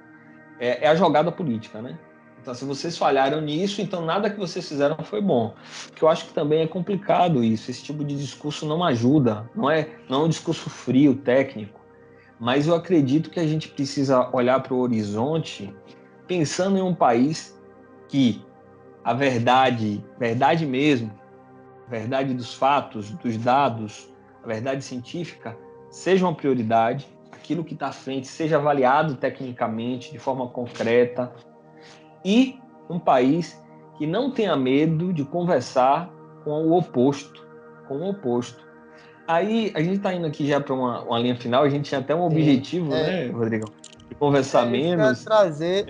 Speaker 1: É a jogada política, né? Então, se vocês falharam nisso, então nada que vocês fizeram foi bom. Porque eu acho que também é complicado isso. Esse tipo de discurso não ajuda. Não é um discurso frio, técnico. Mas eu acredito que a gente precisa olhar para o horizonte pensando em um país que a verdade, verdade mesmo, verdade dos fatos, dos dados, a verdade científica, seja uma prioridade, aquilo que está à frente seja avaliado tecnicamente, de forma concreta, e um país que não tenha medo de conversar com o oposto, com o oposto. Aí a gente está indo aqui já para uma linha final, a gente tinha até um
Speaker 2: Sim.
Speaker 1: objetivo, né, Rodrigão? De conversar
Speaker 2: Isso que eu ia
Speaker 1: menos.
Speaker 2: trazer.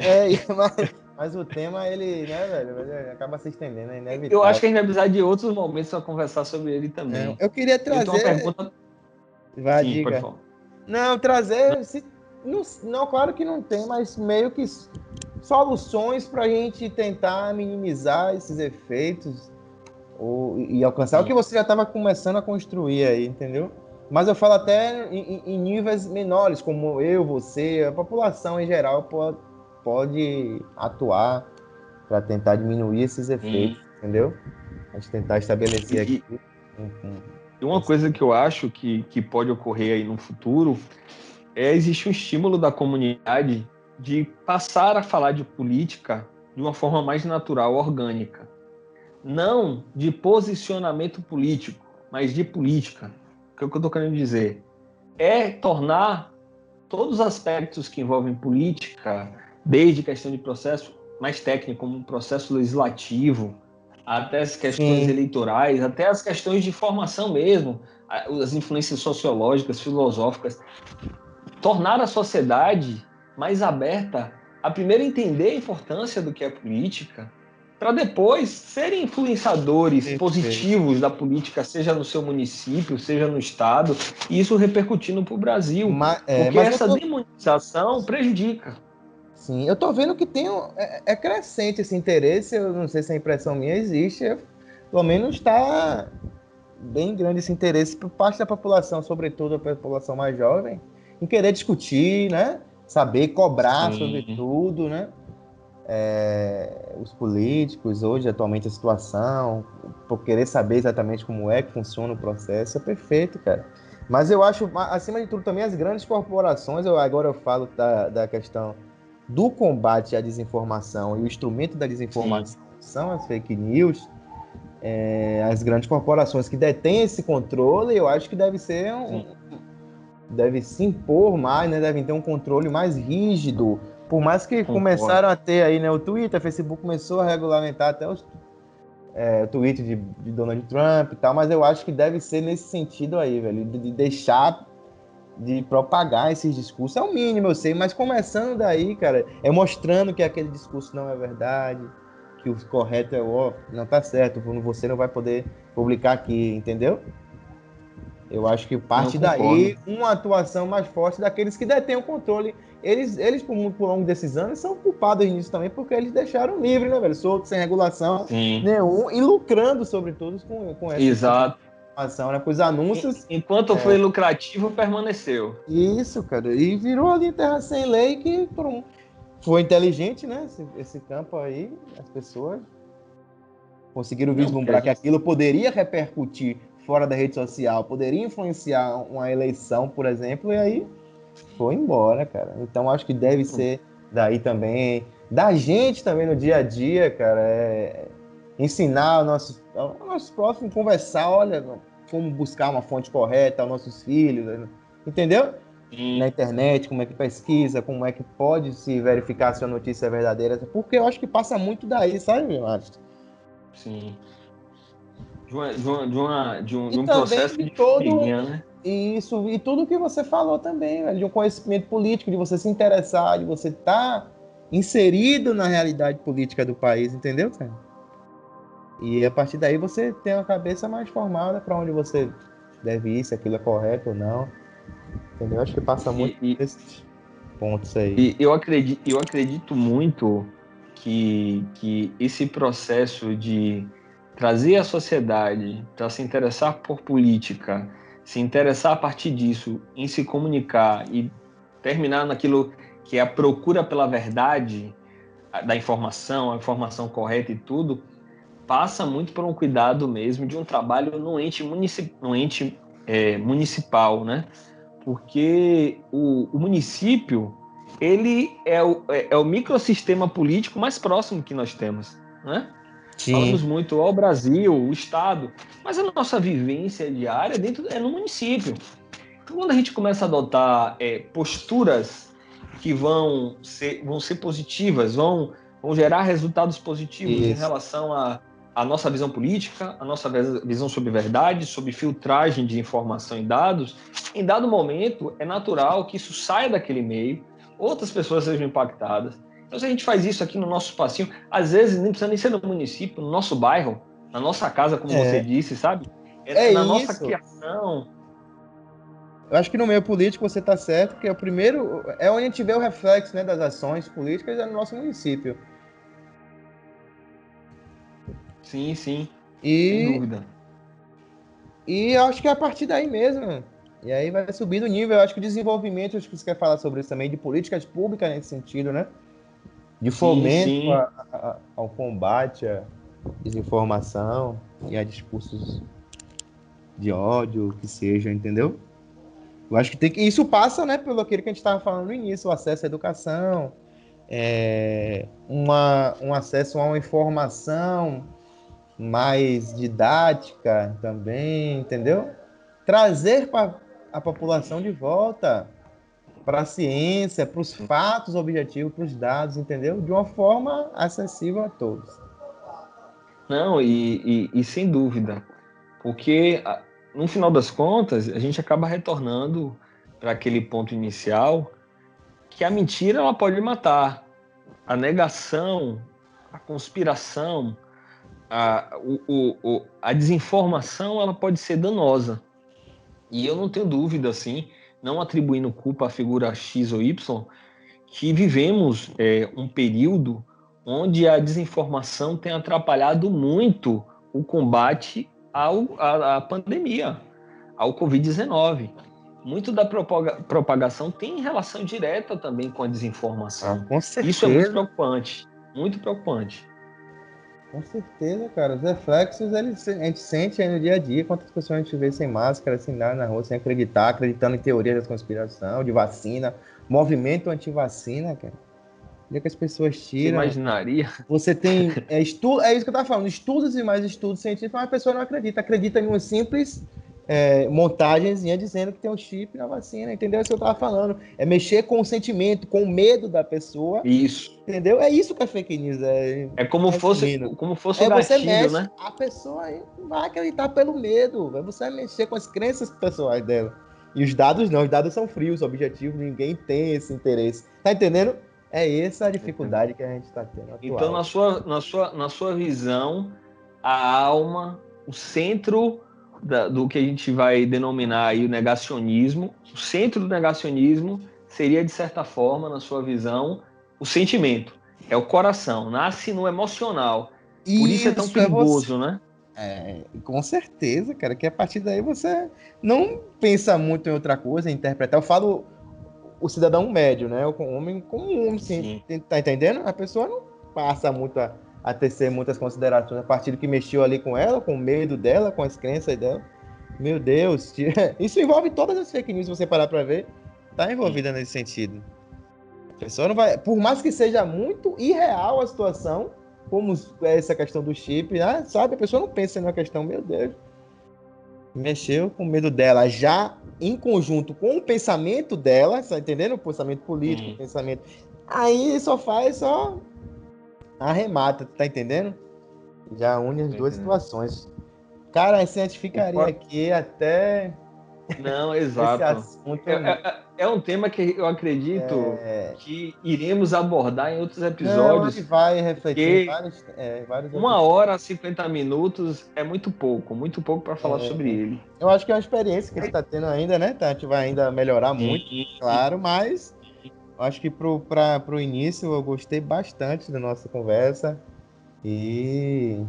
Speaker 2: Mas o tema, ele, né, velho, ele acaba se estendendo, é
Speaker 1: Eu acho
Speaker 2: inevitável.
Speaker 1: que a gente vai precisar de outros momentos para conversar sobre ele também.
Speaker 2: Eu queria
Speaker 1: Eu tenho uma
Speaker 2: trazer.
Speaker 1: pergunta.
Speaker 2: Vai,
Speaker 1: Sim, pode
Speaker 2: diga.
Speaker 1: falar.
Speaker 2: Não, trazer. Não, não, claro que não tem, mas meio que soluções para a gente tentar minimizar esses efeitos e alcançar o que
Speaker 1: Sim,
Speaker 2: você já estava começando a construir aí, entendeu? Mas eu falo até em níveis menores, como eu, você, a população em geral pode atuar para tentar diminuir esses
Speaker 1: sim.
Speaker 2: efeitos, entendeu? A gente tentar estabelecer
Speaker 1: E,
Speaker 2: aqui um
Speaker 1: e uma coisa que eu acho que pode ocorrer aí no futuro existe um estímulo da comunidade de passar a falar de política de uma forma mais natural, orgânica. Não de posicionamento político, mas de política. O que eu estou querendo dizer? É tornar todos os aspectos que envolvem política, desde questão de processo mais técnico, como um processo legislativo, até as questões
Speaker 2: sim.
Speaker 1: eleitorais, até as questões de formação mesmo, as influências sociológicas, filosóficas, tornar a sociedade mais aberta a primeiro entender a importância do que é política, para depois serem influenciadores
Speaker 2: Perfeito.
Speaker 1: positivos da política, seja no seu município, seja no estado, e isso repercutindo para o Brasil, porque
Speaker 2: Mas eu
Speaker 1: essa
Speaker 2: tô,
Speaker 1: demonização prejudica.
Speaker 2: sim, eu tô vendo que tem é crescente esse interesse, eu não sei se a impressão minha existe, pelo menos está bem grande esse interesse por parte da população, sobretudo a população mais jovem, em querer discutir, né? Saber cobrar sobre
Speaker 1: Sim,
Speaker 2: tudo, né? Os políticos, hoje, atualmente, a situação, por querer saber exatamente como é que funciona o processo, é perfeito, cara. Mas eu acho, acima de tudo, também as grandes corporações, agora eu falo da questão do combate à desinformação, e o instrumento da
Speaker 1: sim,
Speaker 2: desinformação são as fake news. As grandes corporações que detêm esse controle, eu acho que
Speaker 1: sim,
Speaker 2: deve se impor mais, né? Devem ter um controle mais rígido Por mais que
Speaker 1: Concordo.
Speaker 2: começaram a ter aí, né, o Twitter, o Facebook começou a regulamentar até o tweet de Donald Trump e tal, mas eu acho que deve ser nesse sentido aí, velho, de deixar de propagar esses discursos. É o mínimo, eu sei, mas começando daí, cara, é mostrando que aquele discurso não é verdade, que o correto é o não tá certo, você não vai poder publicar aqui, entendeu? Eu acho que
Speaker 1: Não
Speaker 2: parte
Speaker 1: concordo.
Speaker 2: daí uma atuação mais forte daqueles que detêm o controle. Eles por longo desses anos, são culpados nisso também, porque eles deixaram livre, né, velho? Solto, sem regulação
Speaker 1: Sim,
Speaker 2: nenhum, e lucrando, sobretudo, com esse tipo de
Speaker 1: exato.
Speaker 2: informação, né? Com os anúncios.
Speaker 1: Enquanto foi lucrativo, permaneceu.
Speaker 2: Isso, cara. E virou ali terra sem lei que foi inteligente, né? Esse campo aí, as pessoas conseguiram
Speaker 1: Não, porque a
Speaker 2: vislumbrar que
Speaker 1: gente.
Speaker 2: aquilo poderia repercutir fora da rede social, poderia influenciar uma eleição, por exemplo, e aí foi embora, cara. Então acho que deve ser daí também, da gente também no dia a dia, cara, ensinar aos nossos próximos, conversar, olha, como buscar uma fonte correta aos nossos filhos, né? Entendeu? Na
Speaker 1: Sim,
Speaker 2: internet, como é que pesquisa, como é que pode se verificar se a notícia é verdadeira, porque eu acho que passa muito daí, sabe, eu acho.
Speaker 1: sim. De
Speaker 2: E
Speaker 1: um
Speaker 2: também
Speaker 1: processo
Speaker 2: de
Speaker 1: de
Speaker 2: todo
Speaker 1: formiguinha, né?
Speaker 2: isso, e tudo que você falou também, velho, de um conhecimento político, de você se interessar, de você estar inserido na realidade política do país, entendeu, cara? E a partir daí você tem uma cabeça mais formada para onde você deve ir, se aquilo é correto ou não, entendeu? Acho que passa muito
Speaker 1: E, e,
Speaker 2: desses pontos aí.
Speaker 1: e eu acredito muito que esse processo de trazer a sociedade para se interessar por política, se interessar a partir disso, em se comunicar e terminar naquilo que é a procura pela verdade da informação, a informação correta e tudo, passa muito por um cuidado mesmo de um trabalho no ente municipal, né? Porque o município ele é o microsistema político mais próximo que nós temos, né?
Speaker 2: Sim,
Speaker 1: Falamos muito ao Brasil, o Estado, mas a nossa vivência diária é no município. Então, quando a gente começa a adotar posturas que vão ser positivas, vão gerar resultados positivos em
Speaker 2: isso.
Speaker 1: relação à nossa visão política, a nossa visão sobre verdade, sobre filtragem de informação e dados, em dado momento é natural que isso saia daquele meio, outras pessoas sejam impactadas. Então, se a gente faz isso aqui no nosso espacinho, às vezes nem precisa nem ser no município, no nosso bairro, na nossa casa, como você
Speaker 2: É,
Speaker 1: disse, sabe?
Speaker 2: é
Speaker 1: É na nossa
Speaker 2: isso.
Speaker 1: criação.
Speaker 2: Eu acho que no meio político você está certo, porque é onde a gente vê o reflexo, né, das ações políticas é no nosso município.
Speaker 1: Sim, sim, sem
Speaker 2: E
Speaker 1: dúvida.
Speaker 2: E eu acho que é a partir daí mesmo. E aí vai subindo o nível. Eu acho que o desenvolvimento, acho que você quer falar sobre isso também, de políticas públicas nesse sentido, né? De
Speaker 1: Sim,
Speaker 2: fomento
Speaker 1: sim.
Speaker 2: ao combate à desinformação e a discursos de ódio, que seja, entendeu? Eu acho que tem que. Isso passa, né, pelo aquilo que a gente estava falando no início, o acesso à educação, um acesso a uma informação mais didática também, entendeu? Trazer para a população de volta para a ciência, para os fatos objetivos, para os dados, entendeu? De uma forma acessível a todos.
Speaker 1: Não, e sem dúvida, porque no final das contas a gente acaba retornando para aquele ponto inicial que a mentira ela pode matar, a negação, a conspiração, a desinformação ela pode ser danosa. E eu não tenho dúvida, assim, não atribuindo culpa à figura X ou Y, que vivemos um período onde a desinformação tem atrapalhado muito o combate à pandemia, ao Covid-19. Muito da propagação tem relação direta também com a
Speaker 2: Ah,
Speaker 1: desinformação.
Speaker 2: com
Speaker 1: Isso é muito
Speaker 2: certeza,
Speaker 1: preocupante, muito preocupante.
Speaker 2: com certeza, cara. Os reflexos a gente sente aí no dia a dia. Quantas pessoas a gente vê sem máscara, sem nada na rua, sem acreditar, acreditando em teorias da conspiração, de vacina, movimento anti-vacina, cara. O dia que as pessoas
Speaker 1: Você
Speaker 2: tiram.
Speaker 1: imaginaria?
Speaker 2: Você tem é isso que eu estava falando, estudos e mais estudos científicos, mas a pessoa não acredita. Acredita em uma simples montagenzinha dizendo que tem um chip na vacina, entendeu? É isso que eu tava falando. É mexer com o sentimento, com o medo da pessoa,
Speaker 1: Isso.
Speaker 2: entendeu? É isso que é fake news.
Speaker 1: É como fosse o
Speaker 2: Você
Speaker 1: gatilho,
Speaker 2: mexe,
Speaker 1: né?
Speaker 2: a pessoa aí não vai acreditar pelo medo. Você vai mexer com as crenças pessoais dela. E os dados não, os dados são frios, objetivos, ninguém tem esse interesse. Tá entendendo? É essa a dificuldade que a gente está tendo
Speaker 1: Então,
Speaker 2: atual.
Speaker 1: na sua visão, a alma, o centro do que a gente vai denominar aí o negacionismo, o centro do negacionismo seria, de certa forma, na sua visão, o sentimento. É o coração, nasce no emocional. Por isso é tão
Speaker 2: Isso é você.
Speaker 1: perigoso, né?
Speaker 2: Com certeza, cara, que a partir daí você não pensa muito em outra coisa, em interpretar. Eu falo o cidadão médio, né? O homem comum, assim,
Speaker 1: Sim.
Speaker 2: tá entendendo? A pessoa não passa muito a tecer muitas considerações a partir do que mexeu ali com ela, com o medo dela, com as crenças dela. Meu Deus, isso envolve todas as fake news, se você parar pra ver, tá
Speaker 1: Sim.
Speaker 2: envolvida nesse sentido. A pessoa não vai, por mais que seja muito irreal a situação, como essa questão do chip, né? Sabe? A pessoa não pensa na questão, meu Deus, mexeu com o medo dela, já em conjunto com o pensamento dela, tá entendendo? O pensamento político, o
Speaker 1: Sim.
Speaker 2: pensamento. Aí só arremata, tá entendendo? Já une as
Speaker 1: Tô
Speaker 2: duas
Speaker 1: entendendo.
Speaker 2: situações. Cara, assim, a gente
Speaker 1: O
Speaker 2: ficaria aqui até
Speaker 1: Não,
Speaker 2: esse
Speaker 1: exato.
Speaker 2: assunto.
Speaker 1: É um tema que eu acredito que iremos abordar em outros
Speaker 2: Não, a gente
Speaker 1: episódios,
Speaker 2: vai refletir em
Speaker 1: porque
Speaker 2: vários outros.
Speaker 1: 1 hora, 50 minutos é muito pouco para falar sobre ele.
Speaker 2: Eu acho que é uma experiência que a gente está tendo ainda, né? Tá? A gente vai ainda melhorar muito,
Speaker 1: Sim,
Speaker 2: claro, mas acho que para o início eu gostei bastante da nossa conversa e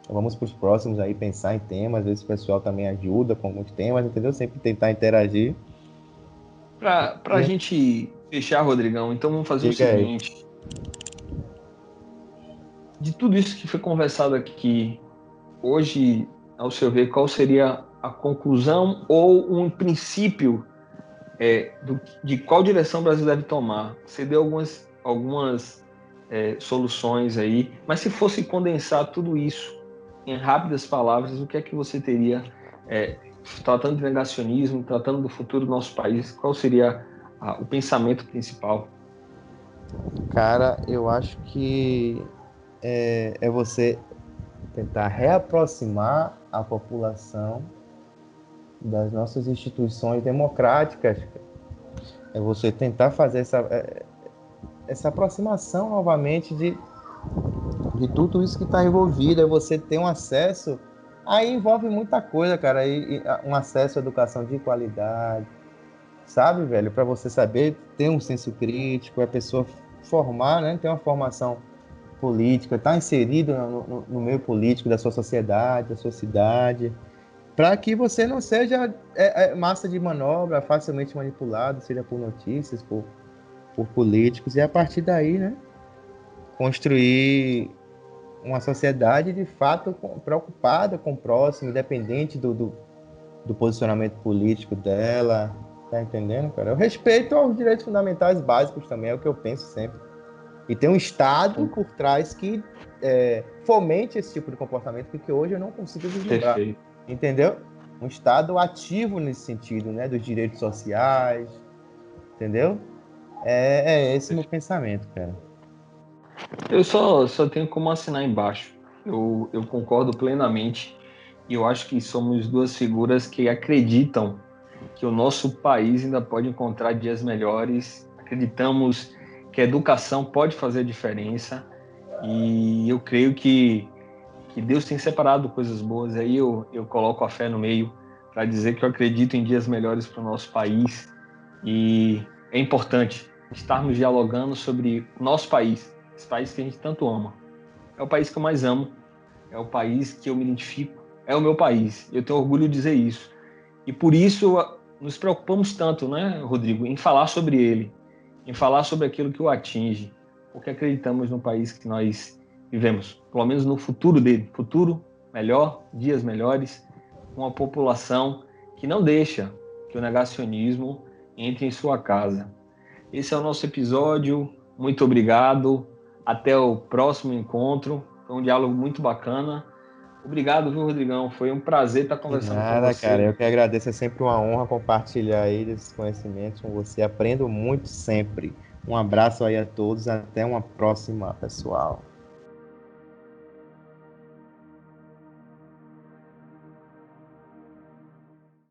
Speaker 2: vamos para os próximos aí pensar em temas, às vezes o pessoal também ajuda com alguns temas, entendeu? Sempre tentar interagir.
Speaker 1: para a
Speaker 2: E
Speaker 1: gente fechar, Rodrigão, então vamos fazer o
Speaker 2: diga aí.
Speaker 1: seguinte: de tudo isso que foi conversado aqui, hoje, ao seu ver, qual seria a conclusão ou um princípio de qual direção o Brasil deve tomar? Você deu algumas soluções aí, mas se fosse condensar tudo isso em rápidas palavras, o que é que você teria, tratando de negacionismo, tratando do futuro do nosso país, qual seria o pensamento principal?
Speaker 2: Cara, eu acho que é você tentar reaproximar a população das nossas instituições democráticas. É você tentar fazer essa aproximação novamente de tudo isso que está envolvido. É você ter um acesso. Aí envolve muita coisa, cara. Um acesso à educação de qualidade, sabe, velho? Para você saber ter um senso crítico, a pessoa formar, né? Ter uma formação política, estar inserido no meio político da sua sociedade, da sua cidade, para que você não seja massa de manobra, facilmente manipulado, seja por notícias, por políticos, e a partir daí, né, construir uma sociedade de fato preocupada com o próximo, independente do posicionamento político dela, tá entendendo, cara? O respeito aos direitos fundamentais básicos também é o que eu penso sempre. E tem um Estado por trás que fomente esse tipo de comportamento que hoje eu não consigo vislumbrar,
Speaker 1: Perfeito.
Speaker 2: entendeu? Um Estado ativo nesse sentido, né? Dos direitos sociais, entendeu? É esse meu pensamento, cara.
Speaker 1: Eu só tenho como assinar embaixo. Eu concordo plenamente. E eu acho que somos duas figuras que acreditam que o nosso país ainda pode encontrar dias melhores. Acreditamos que a educação pode fazer a diferença. E eu creio que Deus tem separado coisas boas. Aí eu coloco a fé no meio para dizer que eu acredito em dias melhores para o nosso país. E é importante estarmos dialogando sobre o nosso país, esse país que a gente tanto ama. É o país que eu mais amo, é o país que eu me identifico, é o meu país. Eu tenho orgulho de dizer isso. E por isso nos preocupamos tanto, né, Rodrigo, em falar sobre ele, em falar sobre aquilo que o atinge, porque acreditamos no país que nós vivemos, pelo menos no futuro dele, futuro melhor, dias melhores, com uma população que não deixa que o negacionismo entre em sua casa. Esse é o nosso episódio. Muito obrigado. Até o próximo encontro. Foi um diálogo muito bacana. Obrigado, viu, Rodrigão? Foi um prazer estar
Speaker 2: De
Speaker 1: conversando com
Speaker 2: nada,
Speaker 1: você.
Speaker 2: cara. Eu que agradeço. É sempre uma honra compartilhar aí desses conhecimentos com você. Aprendo muito sempre. Um abraço aí a todos. Até uma próxima, pessoal.